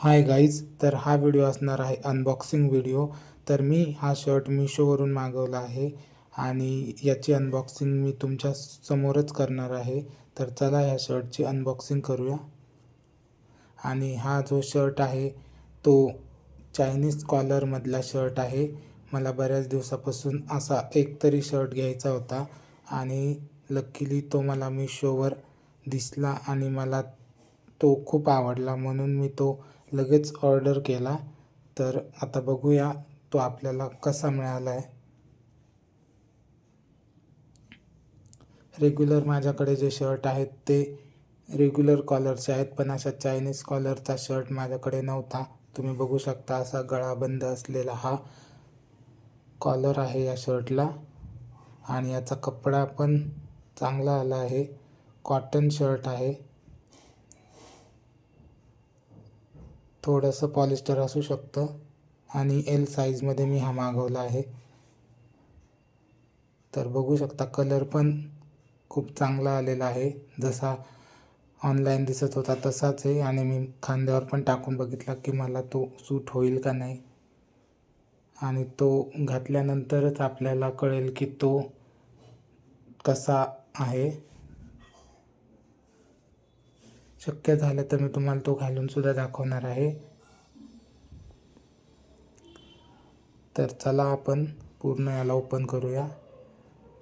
Hi guys, तर हा video असणार आहे अनबॉक्सिंग व्हिडिओ. तर मी हा शर्ट मिशोवरून मागवला आहे आणि याची अनबॉक्सिंग मी तुमच्या समोरच करणार आहे. तर चला ह्या शर्टची अनबॉक्सिंग करूया. आणि हा जो शर्ट आहे तो चायनीज कॉलरमधला शर्ट आहे. मला बऱ्याच दिवसापासून असा एक तरी शर्ट घ्यायचा होता आणि लकीली तो मला मिशोवर दिसला आणि मला तो खूप आवडला, म्हणून मी तो लगेच ऑर्डर केला. तर आता बघूया तो आपल्याला कसा मिळाला आहे. रेग्युलर माझ्याकडे जे शर्ट आहेत ते रेग्युलर कॉलरचे आहेत, पण अशा चायनीज कॉलरचा शर्ट माझ्याकडे नव्हता. तुम्ही बघू शकता असा गळाबंद असलेला हा कॉलर आहे या शर्टला आणि याचा कपडा पण चांगला आला आहे. कॉटन शर्ट आहे. थोडंसं पॉलिस्टर असू शकतं आणि एल साईजमध्ये मी हा मागवला आहे. तर बघू शकता कलर पण खूप चांगला आलेला आहे. जसा ऑनलाईन दिसत होता तसाच आहे आणि मी खांद्यावर पण टाकून बघितला की मला तो सूट होईल का नाही, आणि तो घातल्यानंतरच आपल्याला कळेल की तो कसा आहे. शक्य झालं तर मी तुम्हाला तो घालून सुद्धा दाखवणार आहे. तर चला आपण पूर्ण याला ओपन करूया.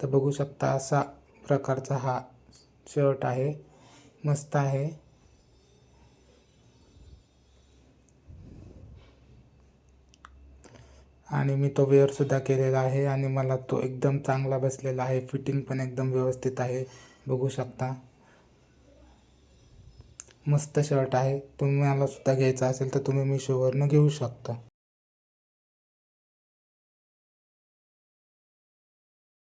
तर बघू शकता असा प्रकारचा हा शर्ट आहे. मस्त आहे. आणि मी तो वेअरसुद्धा केलेला आहे आणि मला तो एकदम चांगला बसलेला आहे. फिटिंग पण एकदम व्यवस्थित आहे. बघू शकता मस्त शर्ट आहे. तुम्हाला सुद्धा घ्यायचा असेल तर तुम्ही मिशोवरनं घेऊ शकता.